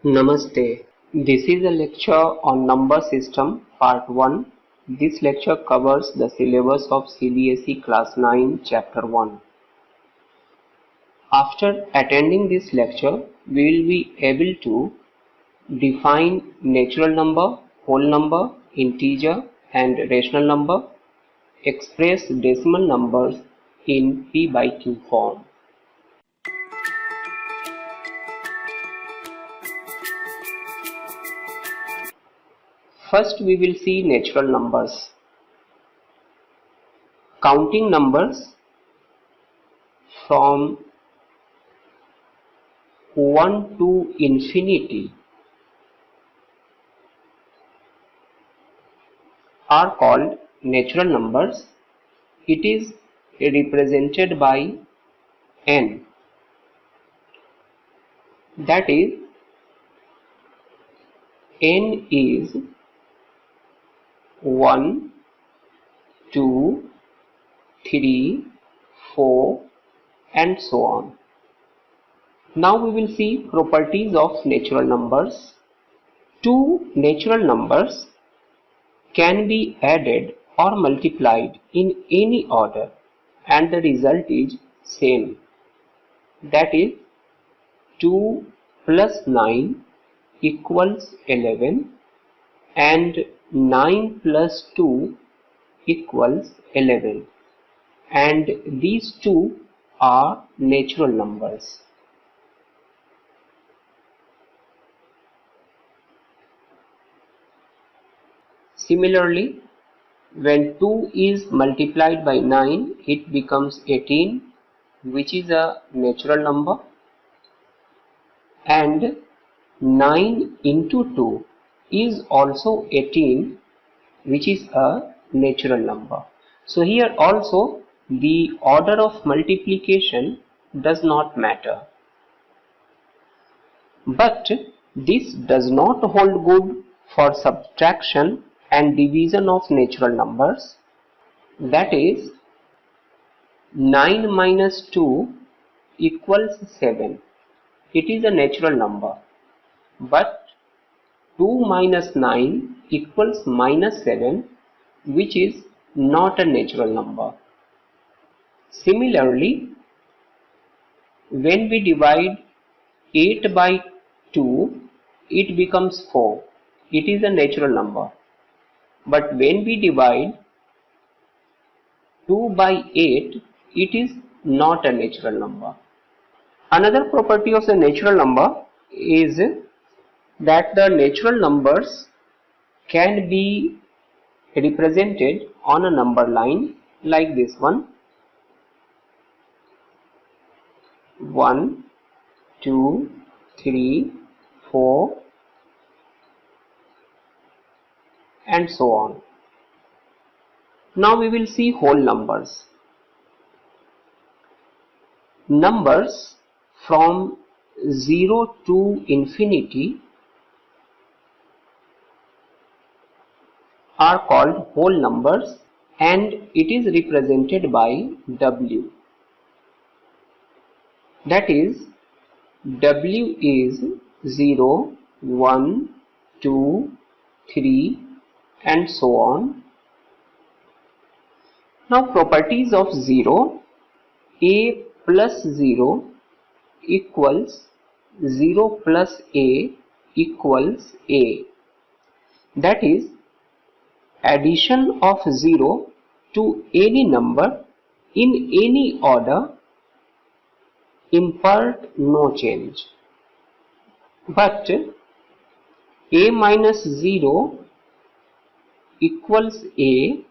Namaste. This is a lecture on number system part 1. This lecture covers the syllabus of CBSE class 9 chapter 1. After attending this lecture, we will be able to define natural number, whole number, integer and rational number, express decimal numbers in P by Q form. First we will see natural numbers. Counting numbers from 1 to infinity are called natural numbers. It is represented by n. That is, n is 1, 2, 3, 4 and so on. Now we will see properties of natural numbers. Two natural numbers can be added or multiplied in any order and the result is same. That is, 2 plus 9 equals 11 and 9 plus 2 equals 11, and these two are natural numbers. Similarly, when 2 is multiplied by 9, it becomes 18, which is a natural number, and 9 into 2 is also 18, which is a natural number. So here also the order of multiplication does not matter. But this does not hold good for subtraction and division of natural numbers. That is, 9 minus 2 equals 7. It is a natural number. But 2 minus 9 equals minus 7, which is not a natural number. Similarly, when we divide 8 by 2, it becomes 4. It is a natural number. But when we divide 2 by 8, it is not a natural number. Another property of the natural number is that the natural numbers can be represented on a number line like this one: 1, 2, 3, 4 and so on. Now we will see whole numbers. Numbers from 0 to infinity are called whole numbers and it is represented by W. That is, W is 0, 1, 2, 3 and so on. Now properties of 0: a plus 0 equals 0 plus a equals a. That is, addition of 0 to any number in any order impart no change. But a minus 0 equals a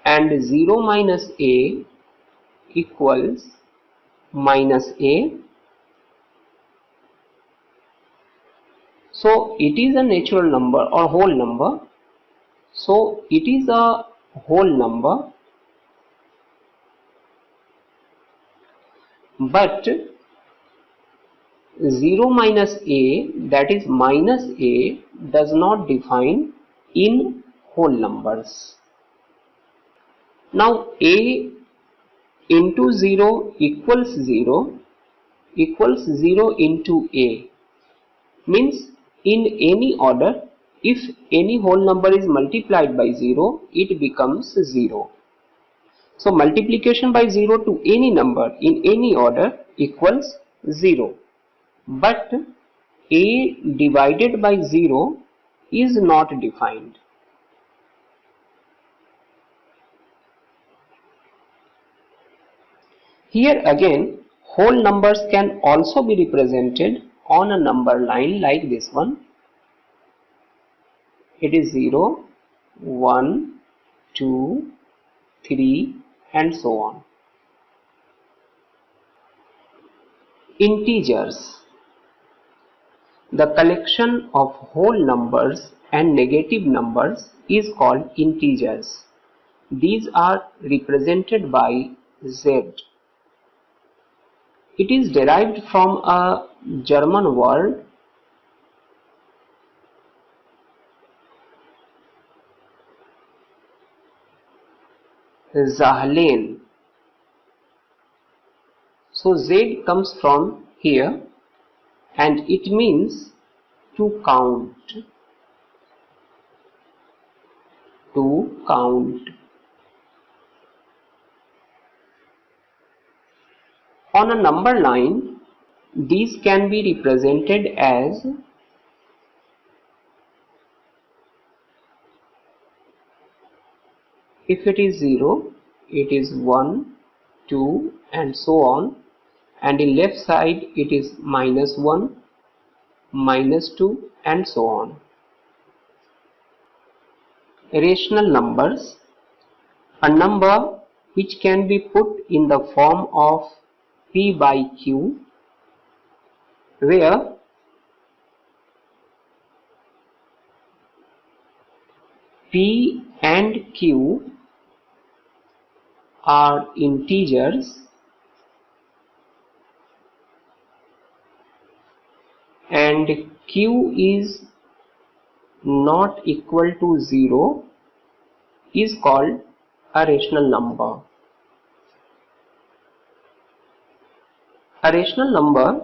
and 0 minus a equals minus a. So it is a natural number or whole number. So it is a whole number, but 0 minus a, that is minus a, does not define in whole numbers. Now a into 0 equals 0 equals 0 into A. Means in any order, if any whole number is multiplied by 0, it becomes 0. So multiplication by 0 to any number in any order equals 0. But A divided by 0 is not defined. Here again, whole numbers can also be represented on a number line like this one. It is 0, 1, 2, 3 and so on. Integers. The collection of whole numbers and negative numbers is called integers. These are represented by Z. It is derived from a German word Zahlen. So Z comes from here and it means to count. To count. On a number line, these can be represented as if it is 0, it is 1, 2 and so on, and in left side it is -1, -2 and so on. Rational numbers. A number which can be put in the form of P by Q, where P and Q are integers and Q is not equal to 0 is called a rational number. A rational number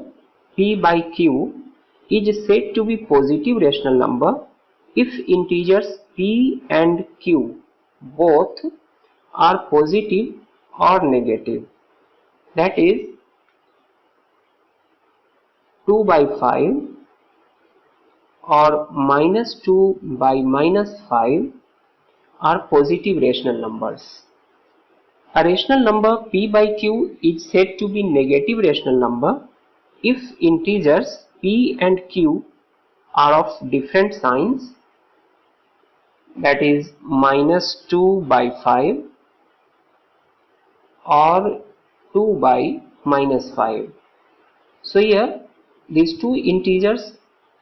P by Q is said to be positive rational number if integers P and Q both are positive or negative. That is 2 by 5 or -2 by -5 are positive rational numbers. A rational number P by Q is said to be negative rational number if integers P and Q are of different signs, that is -2 by 5 or 2 by -5. So here these two integers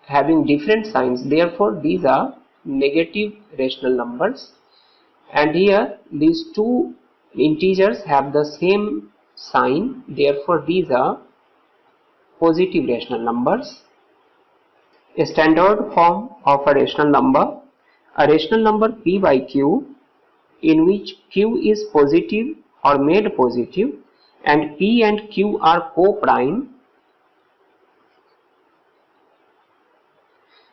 having different signs, therefore these are negative rational numbers, and here these two integers have the same sign, therefore these are positive rational numbers. A standard form of a rational number P by Q in which Q is positive or made positive and P and Q are co-prime,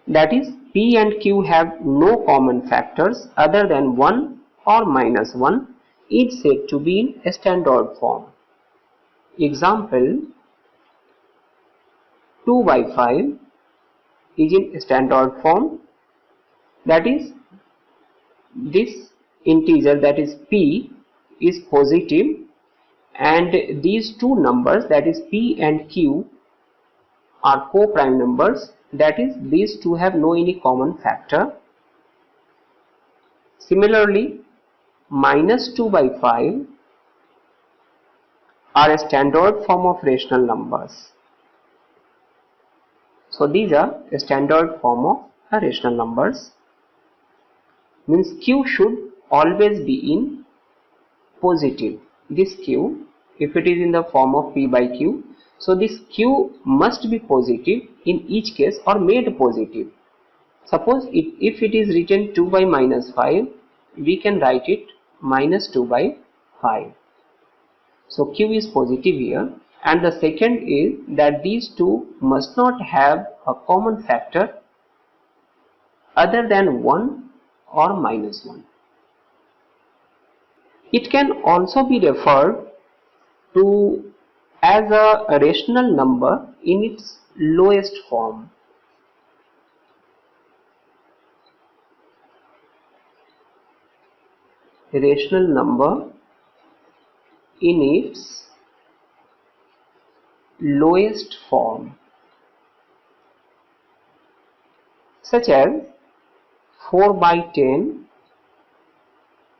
that is P and Q have no common factors other than 1 or -1, is said to be in a standard form. Example, 2 by 5 is in standard form, that is this integer, that is P, is positive and these two numbers, that is P and Q, are co-prime numbers, that is these two have no any common factor. Similarly, -2 by 5 are a standard form of rational numbers. So these are a standard form of a rational numbers. Means Q should always be in positive. This Q, if it is in the form of P by Q, so this Q must be positive in each case or made positive. Suppose if it is written 2 by -5, we can write it -2 by 5. So Q is positive here and the second is that these two must not have a common factor other than 1 or minus 1. It can also be referred to as a rational number in its lowest form. Rational number in its lowest form, such as 4 by 10.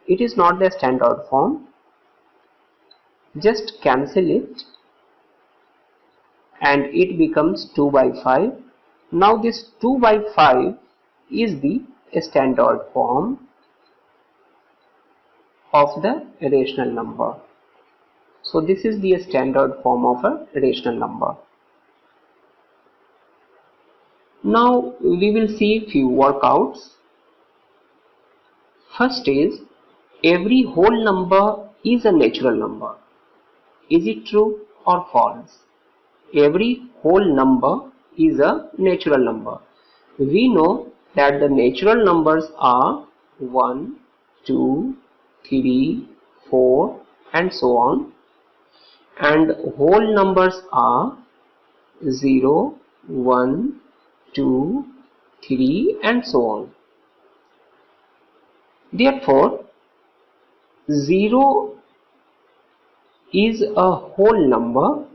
It is not the standard form. Just cancel it and it becomes 2 by 5. Now this 2 by 5 is the standard form of the rational number. So this is the standard form of a rational number. Now we will see few workouts. First is, every whole number is a natural number. Is it true or false? Every whole number is a natural number. We know that the natural numbers are 1, 2, 3, 4 and so on, and whole numbers are 0, 1, 2, 3 and so on. Therefore, 0 is a whole number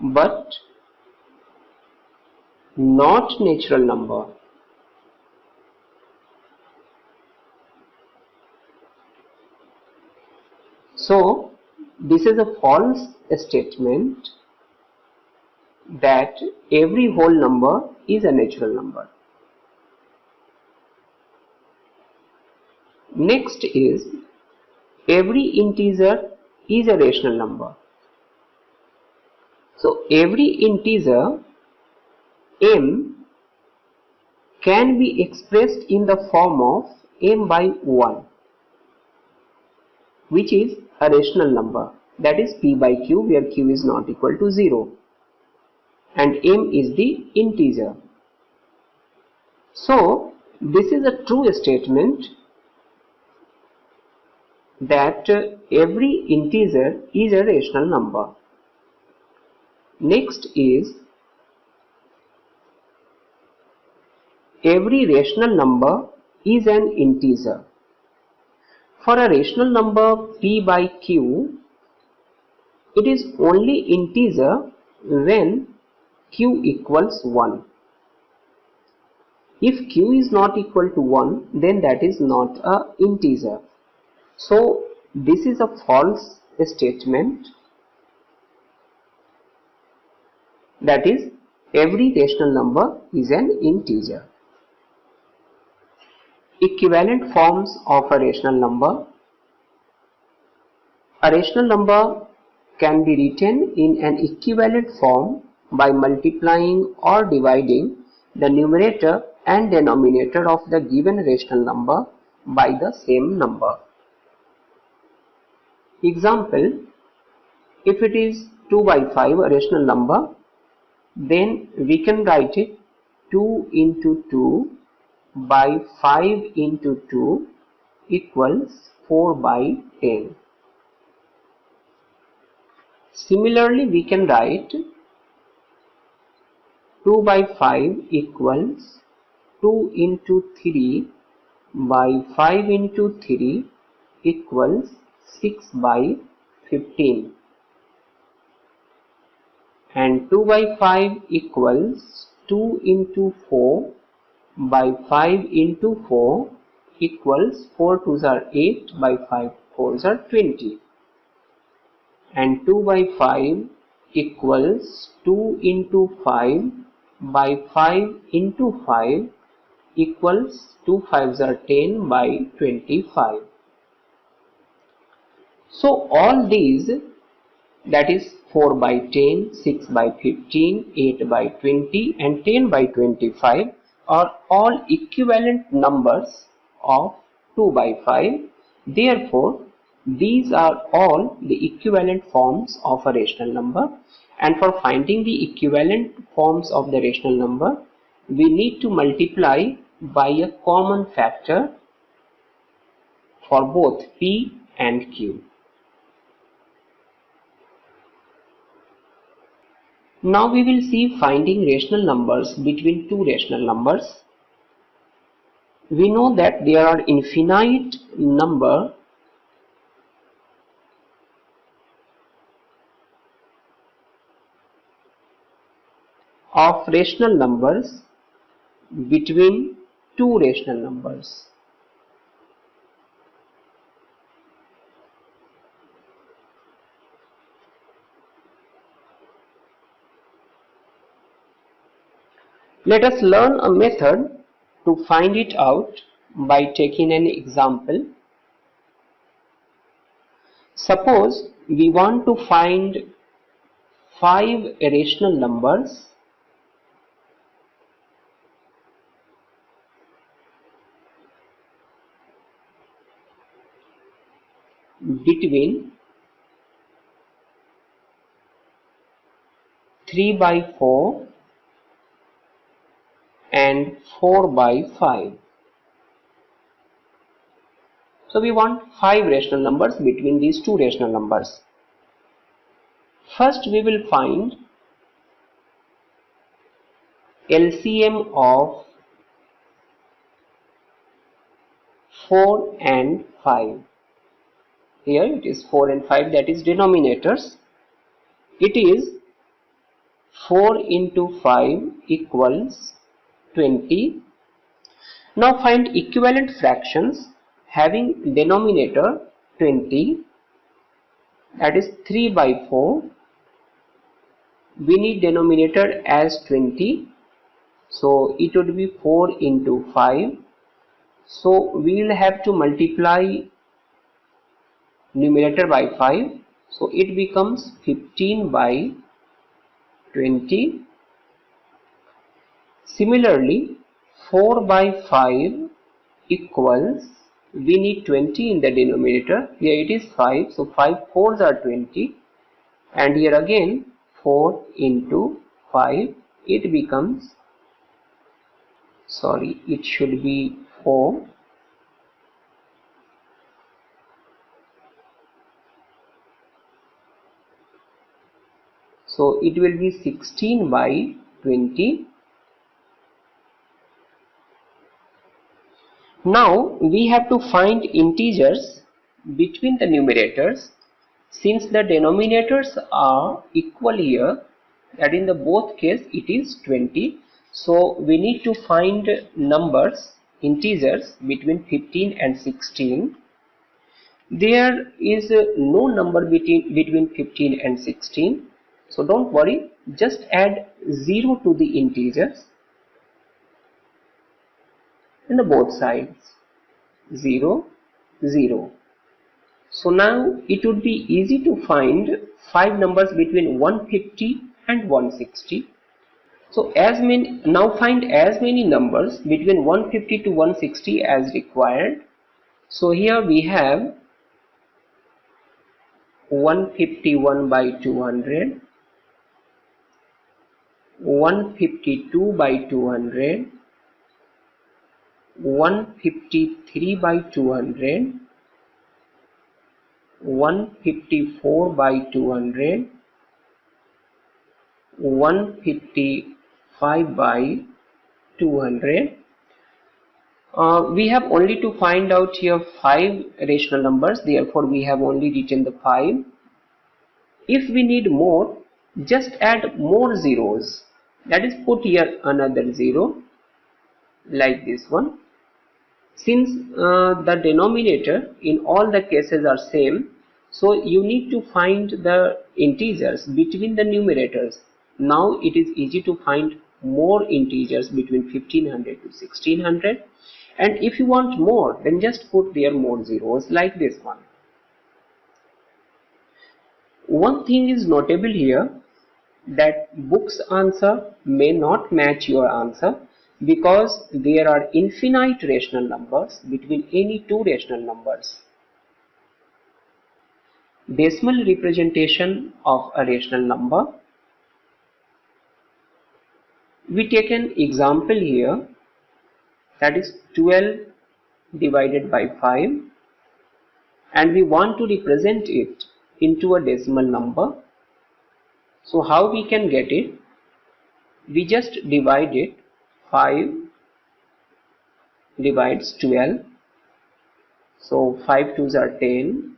but not natural number. So this is a false statement that every whole number is a natural number. Next is, every integer is a rational number. So every integer m can be expressed in the form of m by 1, which is a rational number, that is p by q, where q is not equal to 0 and m is the integer. So this is a true statement that every integer is a rational number. Next is, every rational number is an integer. For a rational number p by q, it is only integer when q equals 1. If q is not equal to 1, then that is not an integer. So this is a false statement, that is, every rational number is an integer. Equivalent forms of a rational number. A rational number can be written in an equivalent form by multiplying or dividing the numerator and denominator of the given rational number by the same number. Example, if it is 2 by 5, a rational number, then we can write it 2 into 2 by 5 into 2 equals 4 by 10. Similarly, we can write 2 by 5 equals 2 into 3 by 5 into 3 equals 6 by 15. And 2 by 5 equals 2 into 4 by 5 into 4 equals 4 2s are 8 by 5 4s are 20. And 2 by 5 equals 2 into 5 by 5 into 5 equals 2 5s are 10 by 25. So all these, that is 4 by 10, 6 by 15, 8 by 20 and 10 by 25 are all equivalent numbers of 2 by 5. Therefore, These are all the equivalent forms of a rational number, and for finding the equivalent forms of the rational number, we need to multiply by a common factor for both P and Q. Now we will see finding rational numbers between two rational numbers. We know that there are infinite number of rational numbers between two rational numbers. Let us learn a method to find it out by taking an example. Suppose we want to find 5 irrational numbers between 3/4 and 4/5. So we want 5 rational numbers between these two rational numbers. First we will find LCM of 4 and 5. Here it is 4 and 5, that is denominators. It is 4 into 5 equals 20. Now find equivalent fractions having denominator 20, that is 3/4. We need denominator as 20, so it would be 4 into 5. So we will have to multiply numerator by 5, so it becomes 15/20. Similarly, 4/5 equals, we need 20 in the denominator. Here it is 5, so 5 4s are 20, and here again 4 into 5, it becomes, sorry, it should be 4. So it will be 16/20. Now we have to find integers between the numerators. Since the denominators are equal here, that in the both case it is 20. So we need to find numbers, integers between 15 and 16. There is no number between 15 and 16. So don't worry, just add 0 to the integers in the both sides. 0, 0. So now it would be easy to find 5 numbers between 150 and 160. So now find as many numbers between 150 to 160 as required. So here we have 151/200, 152/200, 153/200, 154/200, 155/200. We have only to find out here 5 rational numbers, therefore we have only written the 5. If we need more, just add more zeros, that is put here another 0 like this one. Since the denominator in all the cases are same, so you need to find the integers between the numerators. Now it is easy to find more integers between 1500 to 1600, and if you want more, then just put there more zeros like this one. One thing is notable here, that book's answer may not match your answer, because there are infinite rational numbers between any two rational numbers. decimal representation of a rational number. We take an example here, that is 12 divided by 5, and we want to represent it into a decimal number. So how we can get it? We just divide it. 5 divides 12, so 5 2s are 10.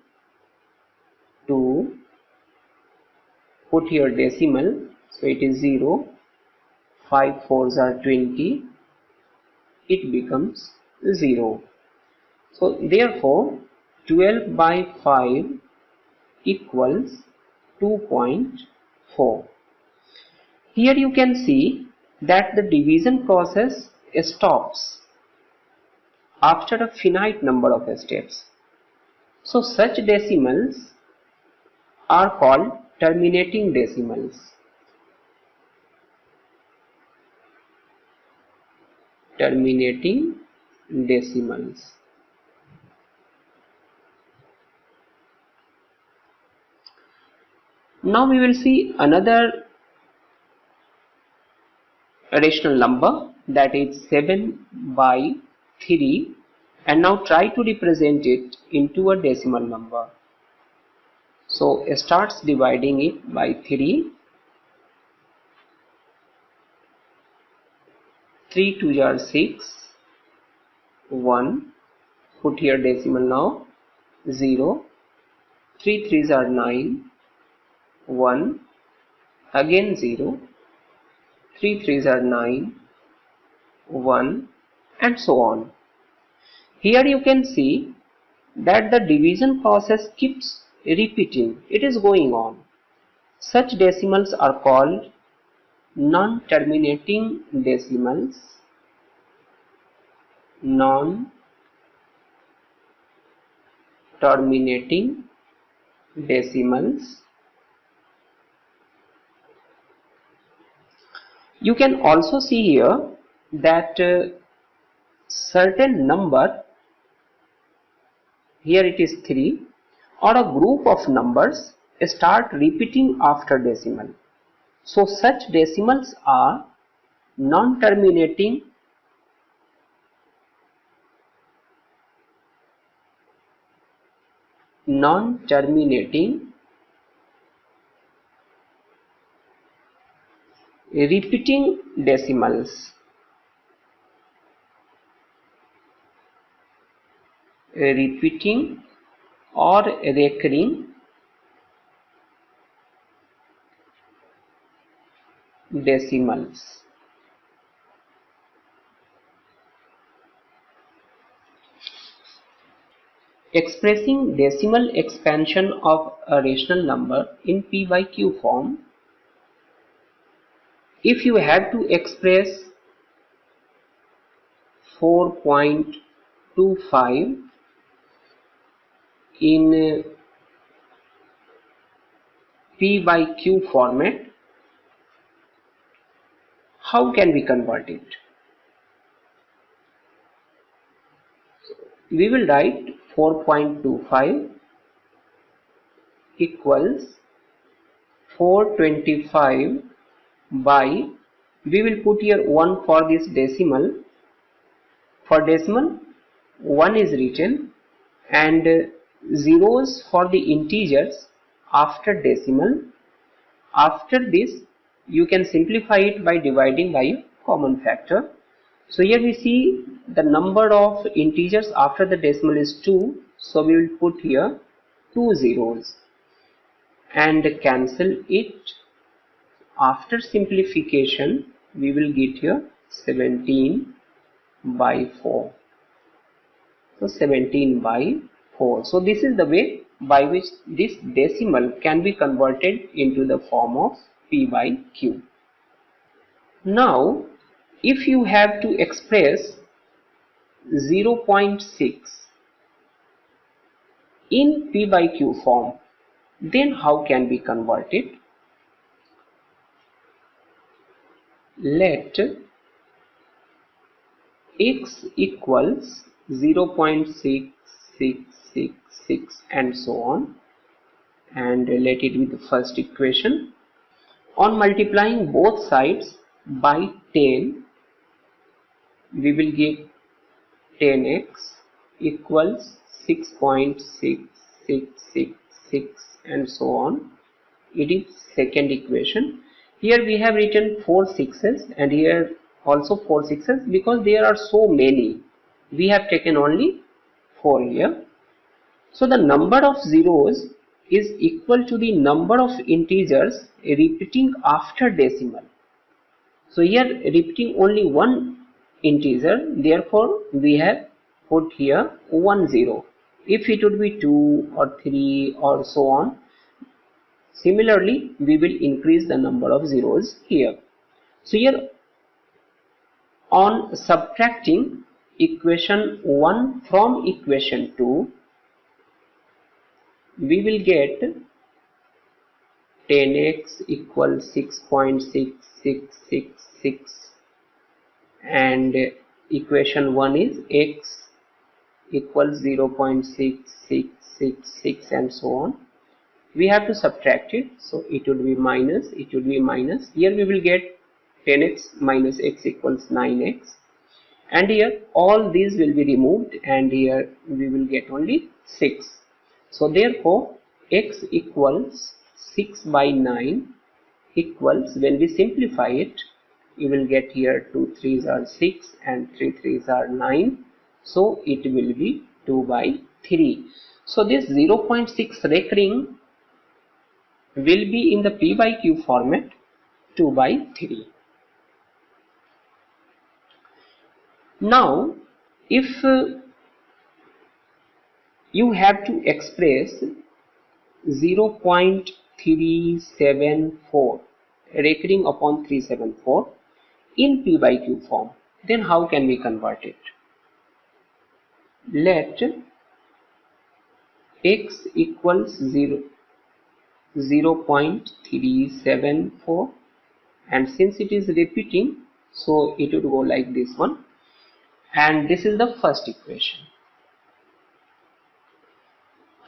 2, put here decimal, so it is 0. 5 4s are 20, it becomes 0. So therefore 12 by 5 equals 2.4. Here you can see that the division process stops after a finite number of steps. So such decimals are called terminating decimals. Terminating decimals. Now we will see another rational number, that is 7 by 3, and now try to represent it into a decimal number. So starts dividing it by 3. 3 2s are 6. 1, put here decimal now. 0. 3 3s are 9. 1, again 0. 3 3s are 9. 1, and so on. Here you can see that the division process keeps repeating. It is going on. Such decimals are called non-terminating decimals. Non-terminating decimals. You can also see here that certain number, here it is 3, or a group of numbers start repeating after decimal. So such decimals are non-terminating repeating decimals. Repeating or recurring decimals. Expressing decimal expansion of a rational number in P by Q form. If you have to express 4.25 in P by Q format, how can we convert it? We will write 4.25 equals 425 by, we will put here 1 for this decimal. For decimal 1 is written, and zeros for the integers after decimal. After this you can simplify it by dividing by a common factor. So here we see the number of integers after the decimal is 2, so we will put here 2 zeros and cancel it. After simplification we will get here 17 by 4. So 17 by 4. So this is the way by which this decimal can be converted into the form of P by Q. Now if you have to express 0.6 in P by Q form, then how can we convert it? Let x equals 0.6666 and so on, and let it be the first equation. On multiplying both sides by 10, we will get 10x equals 6.6666 and so on. It is second equation. Here we have written 4 sixes and here also 4 sixes because there are so many. We have taken only 4 here. So the number of zeros is equal to the number of integers repeating after decimal. So here repeating only one integer, therefore we have put here 1 0. If it would be 2 or 3 or so on, similarly we will increase the number of zeros here. So here on subtracting equation 1 from equation 2, we will get 10x equals 6.6666 and equation 1 is x equals 0.6666 and so on. We have to subtract it, so it would be minus, here we will get 10x minus x equals 9x, and here all these will be removed and here we will get only 6. So therefore x equals 6 by 9 equals, when we simplify it, you will get here 2 3s are 6 and 3 3s are 9, so it will be 2 by 3. So this 0.6 recurring will be in the p by q format, 2 by 3. Now if you have to express 0.374 recurring upon 374 in p by q form, then how can we convert it? Let x equals 0.374, and since it is repeating, so it would go like this one, and this is the first equation.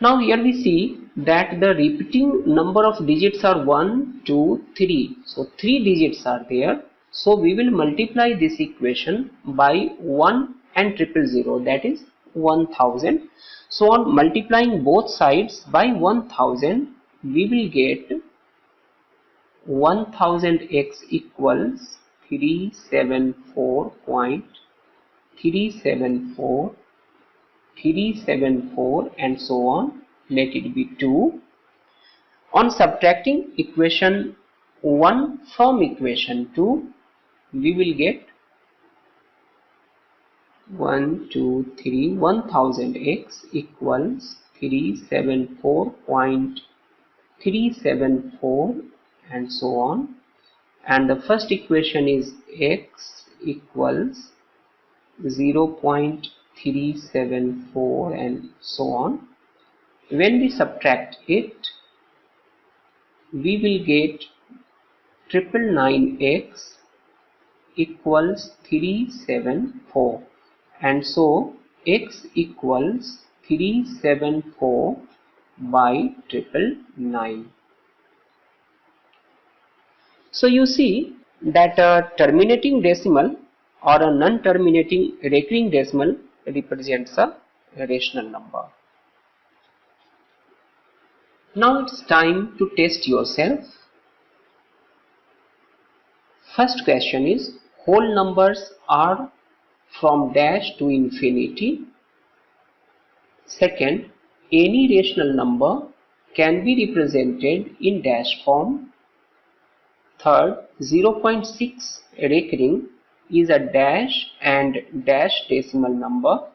Now here we see that the repeating number of digits are 1, 2, 3. So 3 digits are there. So we will multiply this equation by 1 and 000, that is 1000. So on multiplying both sides by 1000, we will get 1000x equals 374 and so on, let it be 2. On subtracting equation 1 from equation 2, we will get 1000x equals 374.374 and so on, and the first equation is x equals 0.374 and so on. When we subtract it, we will get 999x equals 374, and so x equals 374 by 999. So you see that a terminating decimal or a non-terminating recurring decimal represents a rational number. Now it's time to test yourself. First question is, whole numbers are from dash to infinity. Second, any rational number can be represented in dash form. Third, 0.6 recurring is a dash and dash decimal number.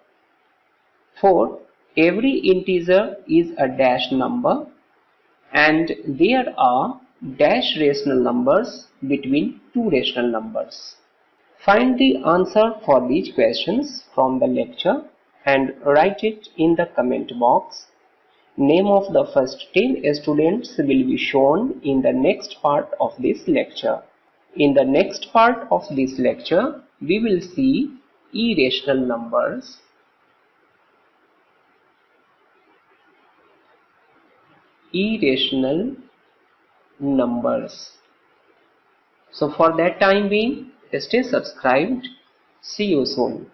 Fourth, every integer is a dash number, and there are dash rational numbers between two rational numbers. Find the answer for these questions from the lecture and write it in the comment box. Name of the first 10 students will be shown in the next part of this lecture. In the next part of this lecture, we will see irrational numbers. irrational numbers. So for that time being, stay subscribed. See you soon.